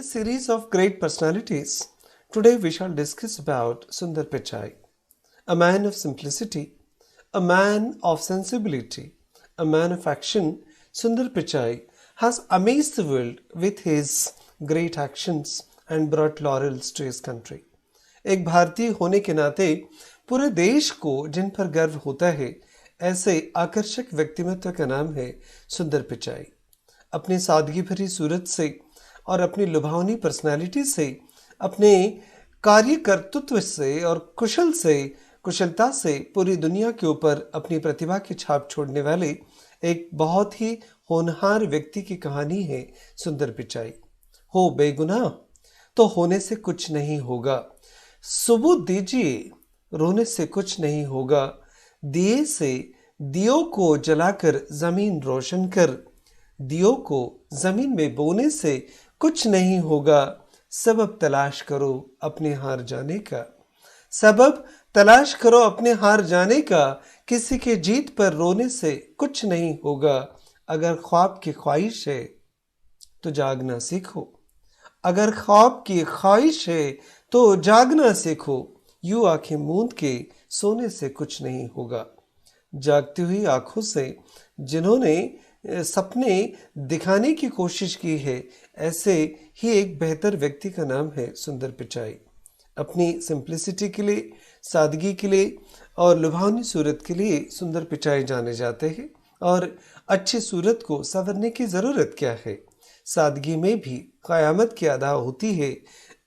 series of great personalities, today we shall discuss about Sundar Pichai, a man of simplicity, a man of sensibility, a man of action. Sundar Pichai has amazed the world with his great actions and brought laurels to his country. एक भारतीय होने के नाते पूरे देश को जिन पर गर्व होता है, ऐसे आकर्षक व्यक्तित्व का नाम है सुंदर पिचाई। अपनी सादगी भरी सूरत से और अपनी लुभावनी पर्सनालिटी से, अपने कार्य कर्तृत्व से और कुशलता से पूरी दुनिया के ऊपर अपनी प्रतिभा की छाप छोड़ने वाले एक बहुत ही होनहार व्यक्ति की कहानी है सुंदर पिचाई। हो बेगुनाह तो होने से कुछ नहीं होगा, सबूत दीजिए रोने से कुछ नहीं होगा, दिए से दियों को जलाकर जमीन रोशन कर, दियों को जमीन में बोने से कुछ नहीं होगा, सबब तलाश करो अपने हार जाने का, सबब तलाश करो अपने हार जाने का, किसी के जीत पर रोने से कुछ नहीं होगा, अगर ख्वाब की ख्वाहिश है तो जागना सीखो, अगर ख्वाब की ख्वाहिश है तो जागना सीखो, यूं आंखें मूंद के सोने से कुछ नहीं होगा। जागती हुई आंखों से जिन्होंने सपने दिखाने की कोशिश की है, ऐसे ही एक बेहतर व्यक्ति का नाम है सुंदर पिचाई। अपनी सिंप्लिसिटी के लिए, सादगी के लिए और लुभावनी सूरत के लिए सुंदर पिचाई जाने जाते हैं। और अच्छी सूरत को संवरने की ज़रूरत क्या है? सादगी में भी क़यामत की अदा होती है।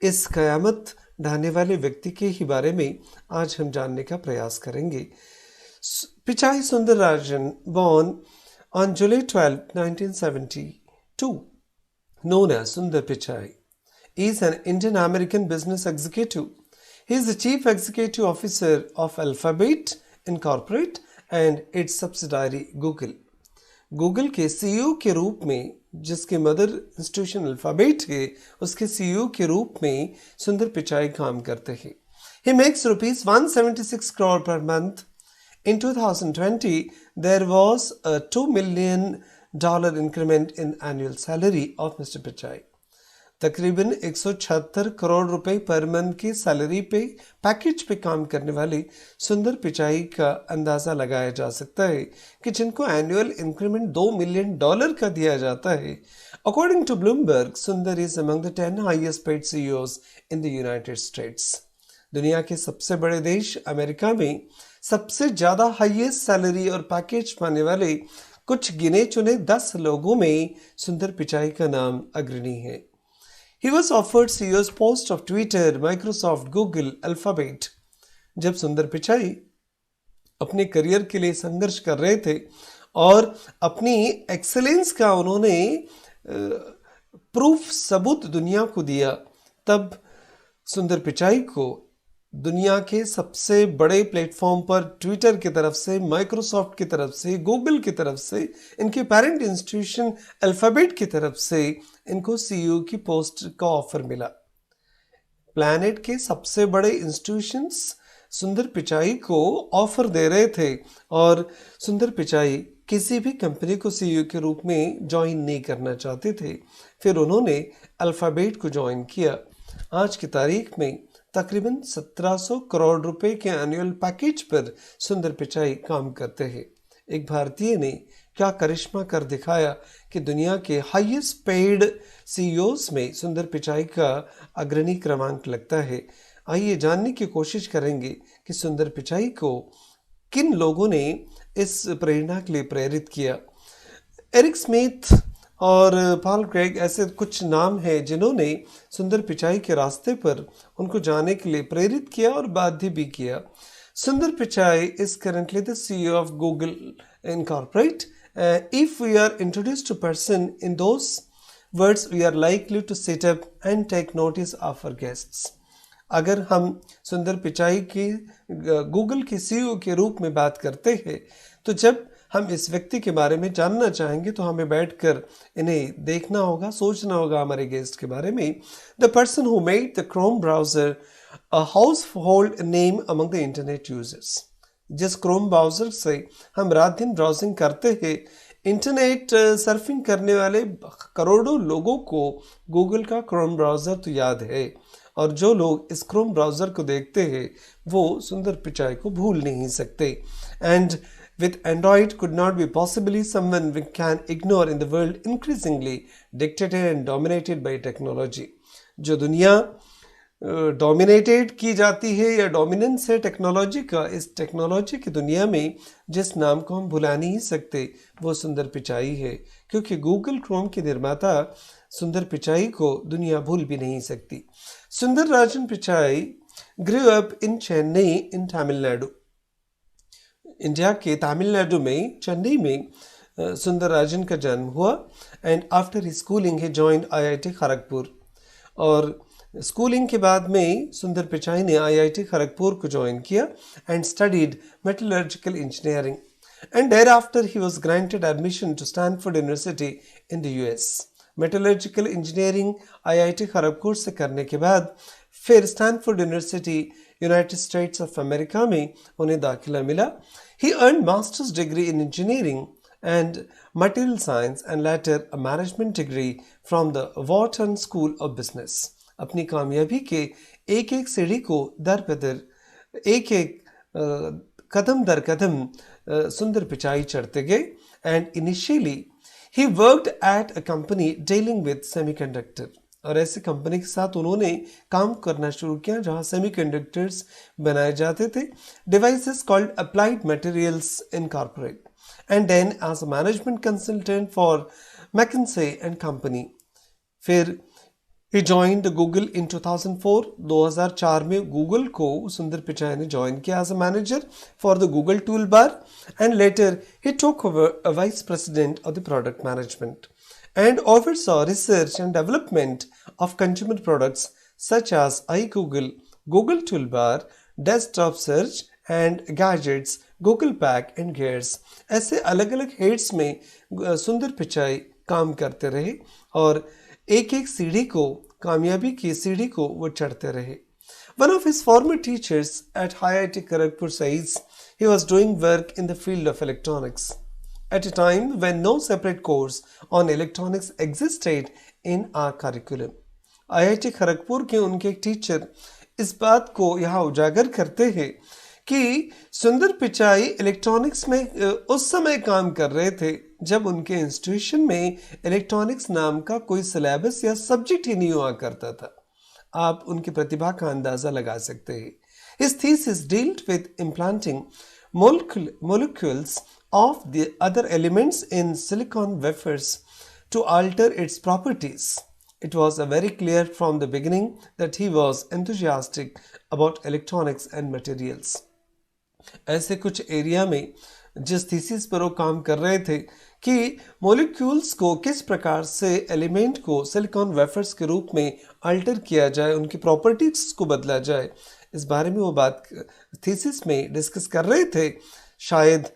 इस क़यामत ढाने वाले व्यक्ति के ही बारे में आज हम जानने का प्रयास करेंगे। Pichai Sundararajan, born on July 12, 1972, known as Sundar Pichai, is an Indian-American business executive. He is the Chief Executive Officer of Alphabet Incorporated and its subsidiary Google. Google के सीईओ के रूप में, जिसके मदर इंस्टीट्यूशन अल्फाबेट है, उसके सीईओ के रूप में सुंदर पिचाई काम करते हैं। He makes rupees 176 crore per month. In 2020, there was a $2 million increment in annual salary of Mr. Pichai. तकरीबन 176 करोड़ रुपए पर मंथ की सैलरी पे, पैकेज पे काम करने वाले सुंदर पिचाई का अंदाज़ा लगाया जा सकता है कि जिनको एनुअल इंक्रीमेंट $2 मिलियन का दिया जाता है। अकॉर्डिंग टू ब्लूमबर्ग, सुंदर is among the 10 highest paid CEOs in the United states. दुनिया के सबसे बड़े देश अमेरिका में सबसे ज़्यादा हाईएस्ट सैलरी और पैकेज पाने वाले कुछ गिने चुने 10 लोगों में सुंदर पिचाई का नाम अग्रणी है। He was offered CEO's post of Twitter, Microsoft, Google, Alphabet. जब सुंदर पिचाई अपने करियर के लिए संघर्ष कर रहे थे और अपनी एक्सेलेंस का उन्होंने प्रूफ सबूत दुनिया को दिया, तब सुंदर पिचाई को दुनिया के सबसे बड़े प्लेटफॉर्म पर ट्विटर की तरफ से, माइक्रोसॉफ्ट की तरफ से, गूगल की तरफ से, इनके पेरेंट इंस्टीट्यूशन अल्फाबेट की तरफ से इनको सीईओ की पोस्ट का ऑफर मिला। प्लैनेट के सबसे बड़े इंस्टीट्यूशंस सुंदर पिचाई को ऑफर दे रहे थे और सुंदर पिचाई किसी भी कंपनी को सीईओ के रूप में ज्वाइन नहीं करना चाहते थे। फिर उन्होंने अल्फाबेट को ज्वाइन किया। आज की तारीख में तकरीबन 1700 करोड़ रुपए के एनुअल पैकेज पर सुंदर पिचाई काम करते हैं। एक भारतीय ने क्या करिश्मा कर दिखाया कि दुनिया के हाईएस्ट पेड सीईओज में सुंदर पिचाई का अग्रणी क्रमांक लगता है। आइए जानने की कोशिश करेंगे कि सुंदर पिचाई को किन लोगों ने इस प्रेरणा के लिए प्रेरित किया। एरिक स्मिथ और पॉल क्रेग ऐसे कुछ नाम हैं जिन्होंने सुंदर पिचाई के रास्ते पर उनको जाने के लिए प्रेरित किया और बाध्य भी किया। सुंदर Pichai is currently the CEO of Google Incorporated. If we are introduced to person in those words, we are likely to sit up and take notice of our guests. अगर हम सुंदर पिचाई की गूगल के सीईओ के रूप में बात करते हैं, तो जब हम इस व्यक्ति के बारे में जानना चाहेंगे तो हमें बैठकर इन्हें देखना होगा, सोचना होगा हमारे गेस्ट के बारे में। The person who made the Chrome browser a household name among the internet users. जिस क्रोम ब्राउजर से हम रात दिन ब्राउजिंग करते हैं, इंटरनेट सर्फिंग करने वाले करोड़ों लोगों को गूगल का क्रोम ब्राउज़र तो याद है, और जो लोग इस क्रोम ब्राउज़र को देखते हैं वो सुंदर पिचाई को भूल नहीं सकते. And with Android could not be possibly someone we can ignore in the world increasingly dictated and dominated by technology. जो दुनिया डोमिनेटेड की जाती है या डोमिनेंस है टेक्नोलॉजी का, इस टेक्नोलॉजी की दुनिया में जिस नाम को हम भुला नहीं सकते वो सुंदर पिचाई है, क्योंकि गूगल क्रोम के निर्माता सुंदर पिचाई को दुनिया भूल भी नहीं सकती. Sundar Rajan Pichai grew up in Chennai in Tamil Nadu. India के तमिलनाडु में चेन्नई में सुंदर राजन का जन्म हुआ. And after his schooling he joined IIT Kharagpur. और स्कूलिंग के बाद में सुंदर पिचाई ने आईआईटी खड़गपुर को ज्वाइन किया and studied metallurgical engineering. And thereafter he was granted admission to Stanford University in the US. Metallurgical engineering IIT Kharagpur से करने के बाद फिर Stanford University United States of America में उन्हें दाखिला मिला. He earned master's degree in engineering and material science and later a management degree from the Wharton School of Business. अपनी कामयाबी के एक एक सीढ़ी को दर बदर एक एक कदम दर कदम सुंदर पिचाई चढ़ते गए. And initially he worked at a company dealing with semiconductor. और ऐसी कंपनी के साथ उन्होंने काम करना शुरू किया जहां सेमीकंडक्टर्स बनाए जाते थे. Devices called Applied Materials incorporate. And then as a management consultant for McKinsey and company. फिर ही जॉइंड गूगल इन 2004. 2004 में गूगल को सुंदर पिचाई ने ज्वाइन किया as a manager for the Google toolbar. And later he took over a vice president of the product management and oversaw research and development of consumer products such as iGoogle, Google Toolbar, Desktop Search and Gadgets, Google Pack and Gears. ऐसे अलग अलग heads में सुंदर पिचाई काम करते रहे और एक एक सीढ़ी को, कामयाबी की सीढ़ी को वो चढ़ते रहे. One of his former teachers at IIT Kharagpur says he was doing work in the field of electronics at a time when no separate course on electronics existed in our curriculum. IIT Kharagpur के उनके एक teacher इस बात को यहाँ उजागर करते हैं कि सुंदर पिचाई इलेक्ट्रॉनिक्स में उस समय काम कर रहे थे जब उनके इंस्टीट्यूशन में इलेक्ट्रॉनिक्स नाम का कोई सिलेबस या सब्जेक्ट ही नहीं हुआ करता था. आप उनकी प्रतिभा का अंदाजा लगा सकते हैं. His thesis dealt with implanting molecules of the other elements in silicon wafers to alter its properties. It was very clear from the beginning that he was enthusiastic about electronics and materials. ऐसे कुछ area में जिस thesis पर वो काम कर रहे थे कि मॉलिक्यूल्स को किस प्रकार से एलिमेंट को सिलिकॉन वेफर्स के रूप में अल्टर किया जाए, उनकी प्रॉपर्टीज को बदला जाए, इस बारे में वो बात थीसिस में डिस्कस कर रहे थे. शायद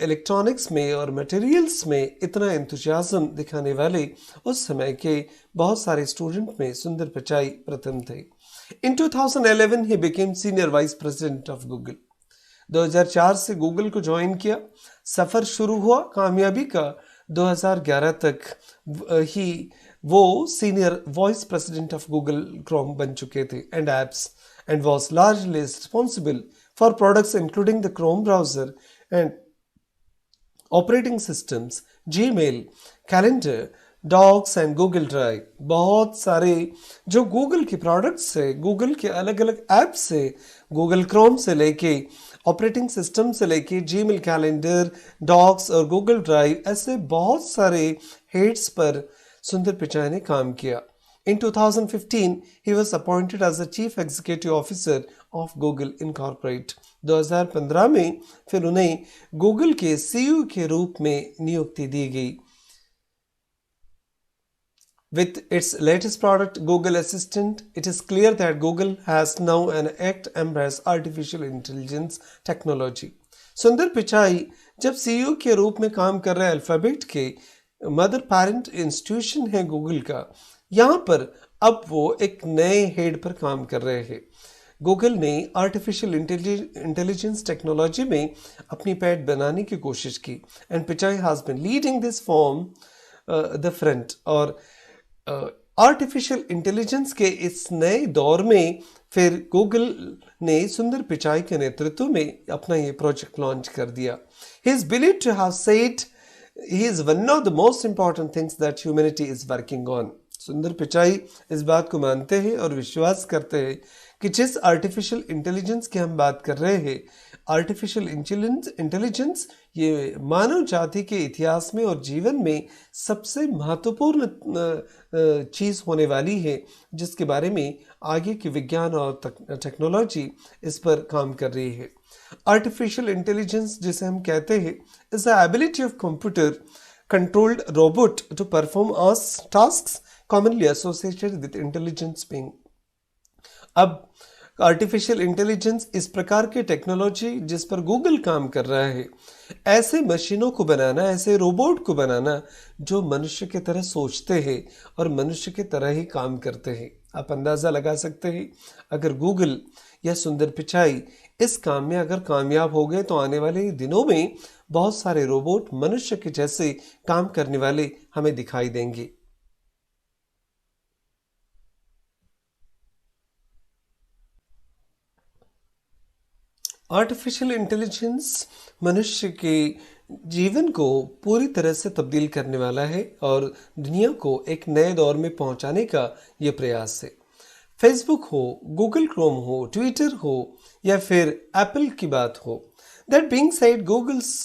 इलेक्ट्रॉनिक्स में और मटेरियल्स में इतना एंथुसियाज्म दिखाने वाले उस समय के बहुत सारे स्टूडेंट में सुंदर पिचाई प्रथम थे. इन 2011 he became senior vice president of Google. 2004 से गूगल को ज्वाइन किया. सफ़र शुरू हुआ कामयाबी का. 2011 तक ही वो senior vice president of Google Chrome बन चुके थे and apps, and was largely responsible for products including the Chrome browser and operating systems, Gmail, Calendar, Docs and Google Drive. बहुत सारे जो गूगल के प्रोडक्ट्स है, गूगल के अलग अलग ऐप्स से, गूगल क्रोम से लेके ऑपरेटिंग सिस्टम से लेके जीमेल, कैलेंडर, डॉक्स और गूगल ड्राइव, ऐसे बहुत सारे हेड्स पर सुंदर पिचाई ने काम किया. In 2015, he was appointed as the Chief Executive Officer of Google Incorporate. 2015 में फिर उन्हें गूगल के CEO के रूप में नियुक्ति दी गई. With its latest product, Google Assistant, it is clear that Google has now an act embrace artificial intelligence technology. सुंदर पिचाई जब CEO के रूप में काम कर रहे अल्फाबेट के मदर पेरेंट इंस्टीट्यूशन है गूगल का, यहाँ पर अब वो एक नए हेड पर काम कर रहे हैं गूगल ने आर्टिफिशियल इंटेलिजेंस टेक्नोलॉजी में अपनी पैठ बनाने की कोशिश की and Pichai has been leading this form the front. और आर्टिफिशियल इंटेलिजेंस के इस नए दौर में फिर गूगल ने सुंदर पिचाई के नेतृत्व में अपना ये प्रोजेक्ट लॉन्च कर दिया। He is believed to have said he is one of the most important things that humanity is working on। सुंदर पिचाई इस बात को मानते हैं और विश्वास करते हैं कि जिस आर्टिफिशियल इंटेलिजेंस की हम बात कर रहे हैं, आर्टिफिशियल इंटेलिजेंस ये मानव जाति के इतिहास में और जीवन में सबसे महत्वपूर्ण चीज़ होने वाली है, जिसके बारे में आगे की विज्ञान और टेक्नोलॉजी इस पर काम कर रही है। आर्टिफिशियल इंटेलिजेंस जिसे हम कहते हैं is the ability of computer controlled robot to perform tasks commonly associated with intelligence being। अब आर्टिफिशियल इंटेलिजेंस इस प्रकार की टेक्नोलॉजी जिस पर गूगल काम कर रहा है, ऐसे मशीनों को बनाना, ऐसे रोबोट को बनाना जो मनुष्य की तरह सोचते हैं और मनुष्य की तरह ही काम करते हैं। आप अंदाज़ा लगा सकते हैं, अगर गूगल या सुंदर पिचाई इस काम में अगर कामयाब हो गए तो आने वाले दिनों में बहुत सारे रोबोट मनुष्य के जैसे काम करने वाले हमें दिखाई देंगे। आर्टिफिशियल इंटेलिजेंस मनुष्य के जीवन को पूरी तरह से तब्दील करने वाला है और दुनिया को एक नए दौर में पहुंचाने का यह प्रयास है। फेसबुक हो, गूगल क्रोम हो, ट्विटर हो या फिर एप्पल की बात हो, that being said Google's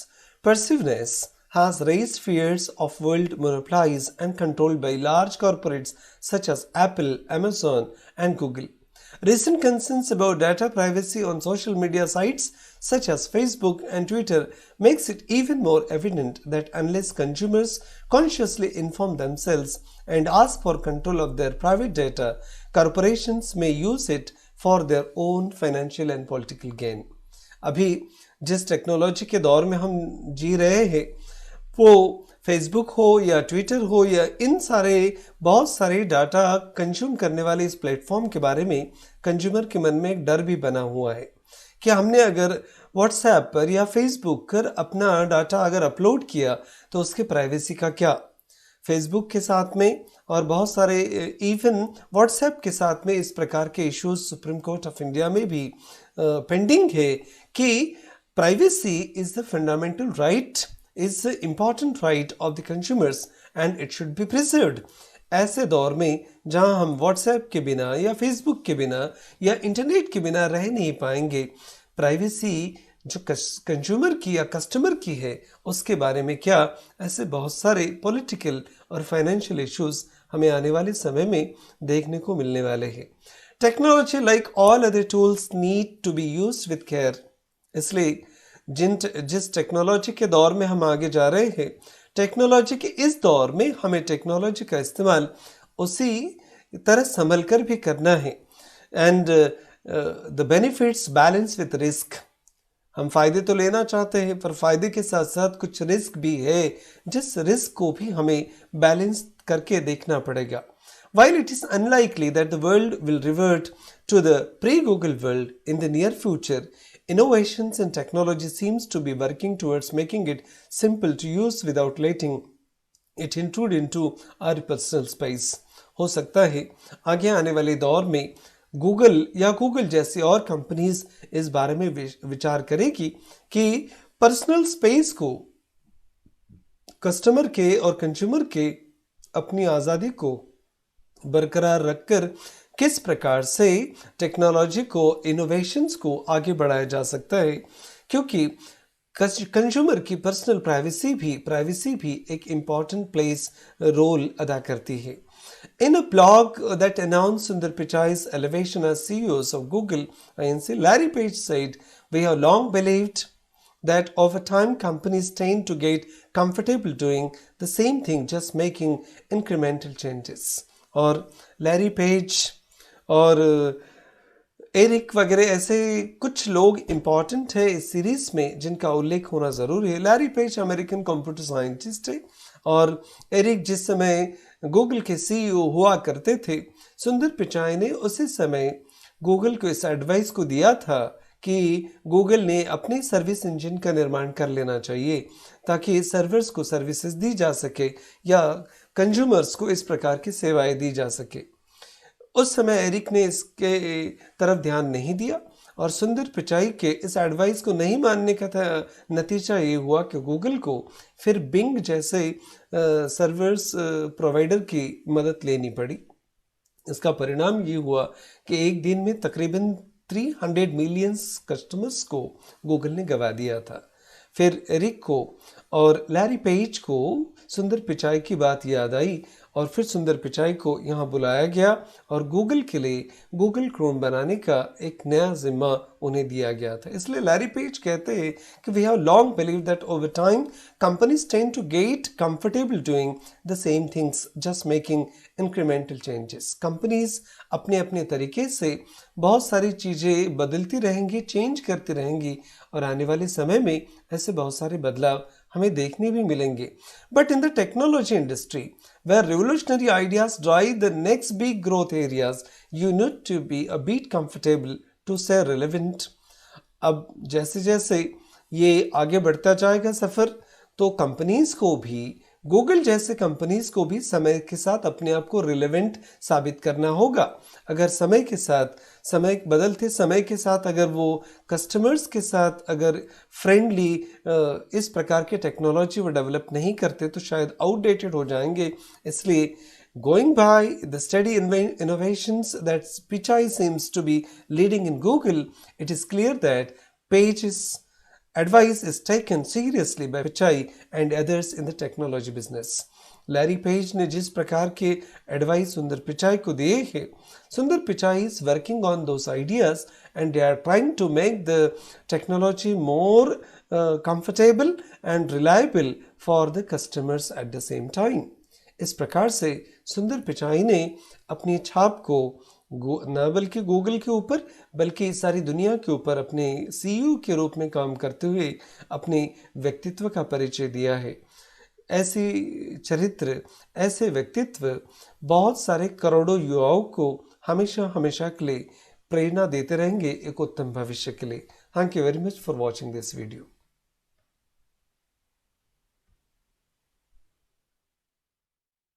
persiveness has raised fears of world monopolies and controlled by large corporates such as Apple, Amazon, and Google. Recent concerns about data privacy on social media sites such as Facebook and Twitter makes it even more evident that unless consumers consciously inform themselves and ask for control of their private data, corporations may use it for their own financial and political gain। अभी जिस technology के दौर में हम जी रहे हैं, वो Facebook हो या ट्विटर हो या इन सारे बहुत सारे डाटा कंज्यूम करने वाले इस प्लेटफॉर्म के बारे में कंज्यूमर के मन में एक डर भी बना हुआ है कि हमने अगर व्हाट्सएप पर या फेसबुक पर अपना डाटा अगर अपलोड किया तो उसके प्राइवेसी का क्या। फेसबुक के साथ में और बहुत सारे इवन व्हाट्सएप के साथ में इस प्रकार के issues supreme court of India में भी पेंडिंग है कि privacy is the fundamental right, is the important right of the consumers and it should be preserved। ऐसे दौर में जहां हम व्हाट्सएप के बिना या फेसबुक के बिना या इंटरनेट के बिना रह नहीं पाएंगे, प्राइवेसी जो कंज्यूमर की या कस्टमर की है उसके बारे में क्या, ऐसे बहुत सारे पॉलिटिकल और फाइनेंशियल इश्यूज हमें आने वाले समय में देखने को मिलने वाले हैं। Technology like all other tools need to be used with care. इसलिए जिस टेक्नोलॉजी के दौर में हम आगे जा रहे हैं, टेक्नोलॉजी के इस दौर में हमें टेक्नोलॉजी का इस्तेमाल उसी तरह संभल कर भी करना है and the benefits balance with risk. हम फायदे तो लेना चाहते हैं पर फायदे के साथ साथ कुछ रिस्क भी है, जिस रिस्क को भी हमें बैलेंस करके देखना पड़ेगा। While it is unlikely that the world will revert to the pre-Google world in the near future, innovations in technology seems to be working towards making it simple to use without letting it intrude into our personal space। हो सकता है आगे आने वाले दौर में Google या Google जैसी और कंपनीज इस बारे में विचार करेगी कि पर्सनल स्पेस को कस्टमर के और कंज्यूमर के अपनी आज़ादी को बरकरार रखकर किस प्रकार से टेक्नोलॉजी को, इनोवेशंस को आगे बढ़ाया जा सकता है, क्योंकि कंज्यूमर की पर्सनल प्राइवेसी भी एक इम्पॉर्टेंट रोल अदा करती है। In a blog that announced Sundar Pichai's elevation as CEOs of Google Inc., Larry Page said, "We have long believed that over time companies tend to get comfortable doing the same thing, just making incremental changes." और Larry page और Eric वगैरह ऐसे कुछ लोग important है इस series में जिनका उल्लेख होना ज़रूरी है। Larry page American computer scientist है और एरिक जिस समय गूगल के सीईओ हुआ करते थे, सुंदर पिचाई ने उसी समय गूगल को इस एडवाइस को दिया था कि गूगल ने अपने सर्विस इंजन का निर्माण कर लेना चाहिए ताकि सर्वर्स को सर्विसेज दी जा सके या कंज्यूमर्स को इस प्रकार की सेवाएं दी जा सके। उस समय एरिक ने इसके तरफ ध्यान नहीं दिया और सुंदर पिचाई के इस एडवाइस को नहीं मानने का नतीजा ये हुआ कि गूगल को फिर बिंग जैसे सर्वर्स प्रोवाइडर की मदद लेनी पड़ी। इसका परिणाम ये हुआ कि एक दिन में तकरीबन 300 मिलियन कस्टमर्स को गूगल ने गवा दिया था। फिर एरिक को और लैरी पेज को सुंदर पिचाई की बात याद आई और फिर सुंदर पिचाई को यहाँ बुलाया गया और गूगल के लिए गूगल क्रोम बनाने का एक नया जिम्मा उन्हें दिया गया था। इसलिए लैरी पेज कहते हैं कि we have long believe that over time companies tend to get comfortable doing the same things just making incremental changes. Companies अपने अपने तरीके से बहुत सारी चीज़ें बदलती रहेंगी, चेंज करती रहेंगी और आने वाले समय में ऐसे बहुत सारे बदलाव हमें देखने भी मिलेंगे। But in the technology industry where revolutionary ideas drive the next big growth areas, you need to be a bit comfortable to stay relevant. अब जैसे जैसे ये आगे बढ़ता जाएगा सफ़र, तो कंपनीज को भी, गूगल जैसे कंपनीज को भी समय के साथ अपने आप को रिलेवेंट साबित करना होगा। अगर समय के साथ, समय बदलते समय के साथ अगर वो कस्टमर्स के साथ अगर फ्रेंडली इस प्रकार के टेक्नोलॉजी वो डेवलप नहीं करते तो शायद आउटडेटेड हो जाएंगे। इसलिए going by the steady innovations that Pichai seems to be leading in Google, it is clear that Page's advice is taken seriously by Pichai and others in the technology business. Larry page ने जिस प्रकार के advice सुंदर पिचाई को दिए हैं, सुंदर Pichai is working on those ideas and they are trying to make the technology more comfortable and reliable for the customers at the same time. इस प्रकार से सुंदर पिचाई ने अपनी छाप को न बल्कि गूगल के ऊपर बल्कि सारी दुनिया के ऊपर अपने सीईओ के रूप में काम करते हुए अपने व्यक्तित्व का परिचय दिया है। ऐसी चरित्र, ऐसे व्यक्तित्व बहुत सारे करोड़ों युवाओं को हमेशा हमेशा के लिए प्रेरणा देते रहेंगे एक उत्तम भविष्य के लिए। Thank you very much for watching this video.